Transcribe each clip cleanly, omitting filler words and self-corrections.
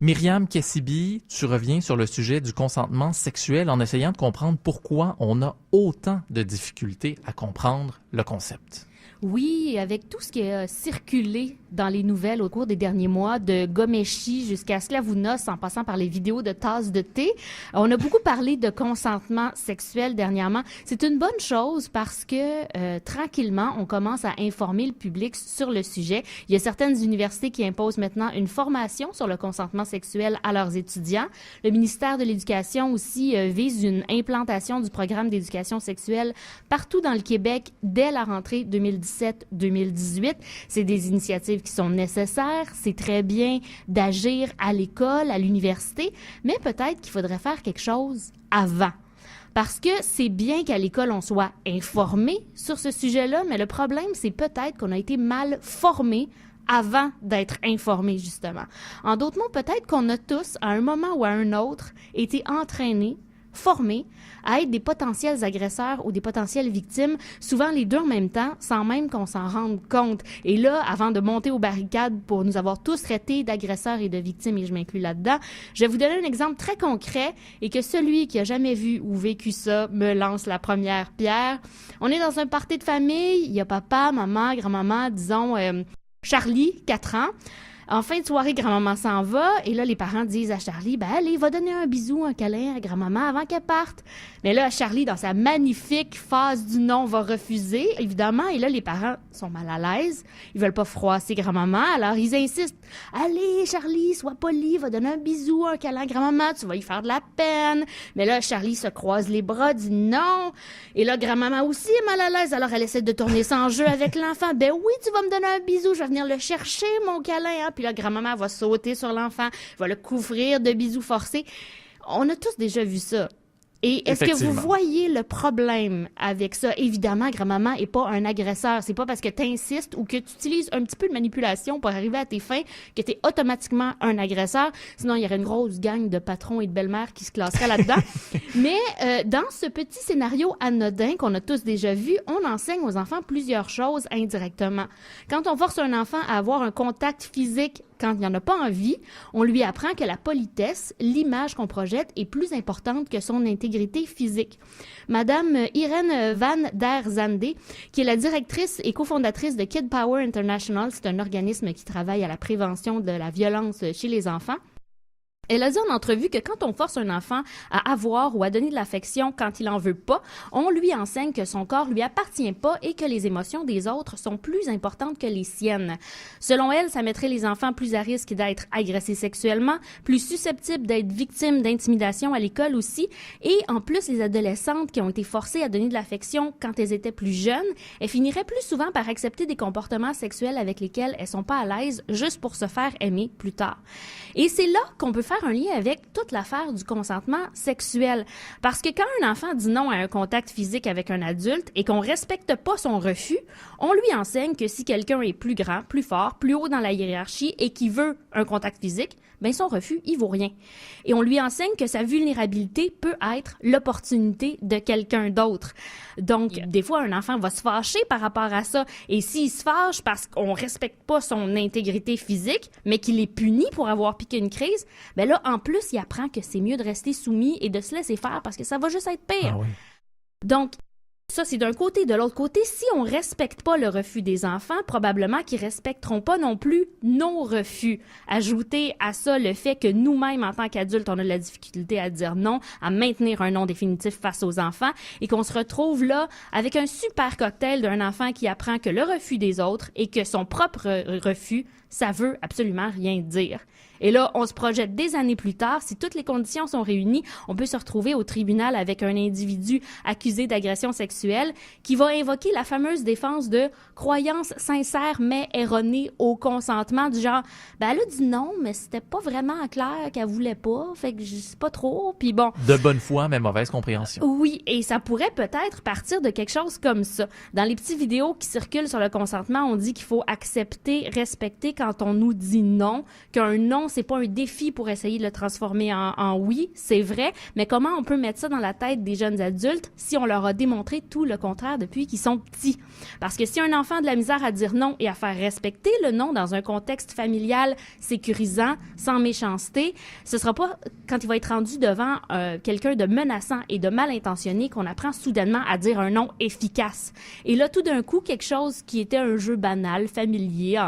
Myriam Kessibi, tu reviens sur le sujet du consentement sexuel en essayant de comprendre pourquoi on a autant de difficultés à comprendre le concept. Oui, avec tout ce qui a circulé dans les nouvelles au cours des derniers mois, de Ghomeshi jusqu'à Sklavounos, en passant par les vidéos de tasses de thé, on a beaucoup parlé de consentement sexuel dernièrement. C'est une bonne chose parce que tranquillement, on commence à informer le public sur le sujet. Il y a certaines universités qui imposent maintenant une formation sur le consentement sexuel à leurs étudiants. Le ministère de l'Éducation aussi vise une implantation du programme d'éducation sexuelle partout dans le Québec dès la rentrée 2017-2018. C'est des initiatives qui sont nécessaires. C'est très bien d'agir à l'école, à l'université, mais peut-être qu'il faudrait faire quelque chose avant. Parce que c'est bien qu'à l'école, on soit informé sur ce sujet-là, mais le problème, c'est peut-être qu'on a été mal formé avant d'être informé, justement. En d'autres mots, peut-être qu'on a tous, à un moment ou à un autre, été entraînés, formés à être des potentiels agresseurs ou des potentielles victimes, souvent les deux en même temps, sans même qu'on s'en rende compte. Et là, avant de monter aux barricades pour nous avoir tous traités d'agresseurs et de victimes, et je m'inclus là-dedans, je vais vous donner un exemple très concret et que celui qui a jamais vu ou vécu ça me lance la première pierre. On est dans un party de famille, il y a papa, maman, grand-maman, disons Charlie, 4 ans. En fin de soirée, grand-maman s'en va et là, les parents disent à Charlie, ben allez, va donner un bisou, un câlin à grand-maman avant qu'elle parte. Mais là, Charlie, dans sa magnifique phase du non, va refuser, évidemment. Et là, les parents sont mal à l'aise. Ils veulent pas froisser grand-maman, alors ils insistent. Allez, Charlie, sois poli, va donner un bisou, un câlin à grand-maman, tu vas y faire de la peine. Mais là, Charlie se croise les bras, dit non. Et là, grand-maman aussi est mal à l'aise, alors elle essaie de tourner son jeu avec l'enfant. Ben oui, tu vas me donner un bisou, je vais venir le chercher, mon câlin, hein. Puis là, grand-maman va sauter sur l'enfant, va le couvrir de bisous forcés. On a tous déjà vu ça. Et est-ce que vous voyez le problème avec ça? Évidemment, grand-maman n'est pas un agresseur. C'est pas parce que tu insistes ou que tu utilises un petit peu de manipulation pour arriver à tes fins que tu es automatiquement un agresseur. Sinon, il y aurait une grosse gang de patrons et de belles-mères qui se classeraient là-dedans. Mais dans ce petit scénario anodin qu'on a tous déjà vu, on enseigne aux enfants plusieurs choses indirectement. Quand on force un enfant à avoir un contact physique quand il n'y en a pas envie, on lui apprend que la politesse, l'image qu'on projette, est plus importante que son intégrité physique. Madame Irène Van der Zande, qui est la directrice et cofondatrice de Kid Power International, c'est un organisme qui travaille à la prévention de la violence chez les enfants. Elle a dit en entrevue que quand on force un enfant à avoir ou à donner de l'affection quand il en veut pas, on lui enseigne que son corps lui appartient pas et que les émotions des autres sont plus importantes que les siennes. Selon elle, ça mettrait les enfants plus à risque d'être agressés sexuellement, plus susceptibles d'être victimes d'intimidation à l'école aussi, et en plus, les adolescentes qui ont été forcées à donner de l'affection quand elles étaient plus jeunes, elles finiraient plus souvent par accepter des comportements sexuels avec lesquels elles sont pas à l'aise juste pour se faire aimer plus tard. Et c'est là qu'on peut faire un lien avec toute l'affaire du consentement sexuel. Parce que quand un enfant dit non à un contact physique avec un adulte et qu'on respecte pas son refus, on lui enseigne que si quelqu'un est plus grand, plus fort, plus haut dans la hiérarchie et qui veut un contact physique, ben son refus, il vaut rien. Et on lui enseigne que sa vulnérabilité peut être l'opportunité de quelqu'un d'autre. Donc, des fois, un enfant va se fâcher par rapport à ça. Et s'il se fâche parce qu'on respecte pas son intégrité physique, mais qu'il est puni pour avoir piqué une crise, ben là, en plus, il apprend que c'est mieux de rester soumis et de se laisser faire parce que ça va juste être pire. Ah oui. Donc, ça, c'est d'un côté. De l'autre côté, si on respecte pas le refus des enfants, probablement qu'ils respecteront pas non plus nos refus. Ajoutez à ça le fait que nous-mêmes, en tant qu'adultes, on a de la difficulté à dire non, à maintenir un non définitif face aux enfants et qu'on se retrouve là avec un super cocktail d'un enfant qui apprend que le refus des autres et que son propre refus, ça veut absolument rien dire. Et là, on se projette des années plus tard. Si toutes les conditions sont réunies, on peut se retrouver au tribunal avec un individu accusé d'agression sexuelle qui va invoquer la fameuse défense de croyance sincère mais erronée au consentement, du genre, ben elle a dit non, mais c'était pas vraiment clair qu'elle voulait pas, fait que je sais pas trop, puis bon. De bonne foi, mais mauvaise compréhension. Oui, et ça pourrait peut-être partir de quelque chose comme ça. Dans les petites vidéos qui circulent sur le consentement, on dit qu'il faut accepter, respecter, quand on nous dit non, qu'un non, c'est pas un défi pour essayer de le transformer en oui, c'est vrai, mais comment on peut mettre ça dans la tête des jeunes adultes si on leur a démontré tout le contraire depuis qu'ils sont petits? Parce que si un enfant a de la misère à dire non et à faire respecter le non dans un contexte familial sécurisant, sans méchanceté, ce sera pas quand il va être rendu devant quelqu'un de menaçant et de mal intentionné qu'on apprend soudainement à dire un non efficace. Et là, tout d'un coup, quelque chose qui était un jeu banal, familier,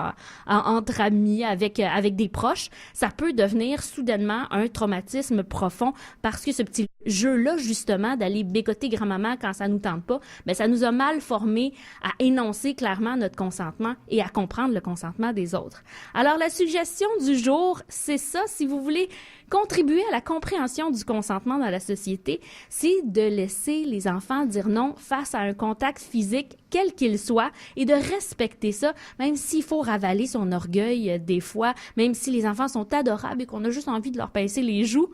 entre amis, avec des proches, ça peut devenir soudainement un traumatisme profond parce que ce petit jeu-là, justement, d'aller bécoter grand-maman quand ça nous tente pas, ben ça nous a mal formés à énoncer clairement notre consentement et à comprendre le consentement des autres. Alors, la suggestion du jour, c'est ça, si vous voulez contribuer à la compréhension du consentement dans la société, c'est de laisser les enfants dire non face à un contact physique, quel qu'il soit, et de respecter ça, même s'il faut ravaler son orgueil des fois, même si les enfants sont adorables et qu'on a juste envie de leur pincer les joues.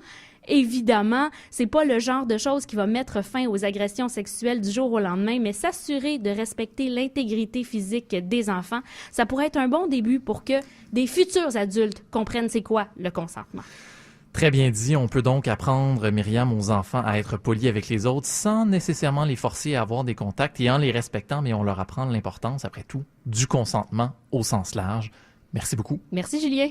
Évidemment, c'est pas le genre de choses qui va mettre fin aux agressions sexuelles du jour au lendemain, mais s'assurer de respecter l'intégrité physique des enfants, ça pourrait être un bon début pour que des futurs adultes comprennent c'est quoi le consentement. Très bien dit. On peut donc apprendre, Myriam, aux enfants à être polis avec les autres sans nécessairement les forcer à avoir des contacts et en les respectant, mais on leur apprend l'importance, après tout, du consentement au sens large. Merci beaucoup. Merci, Julien.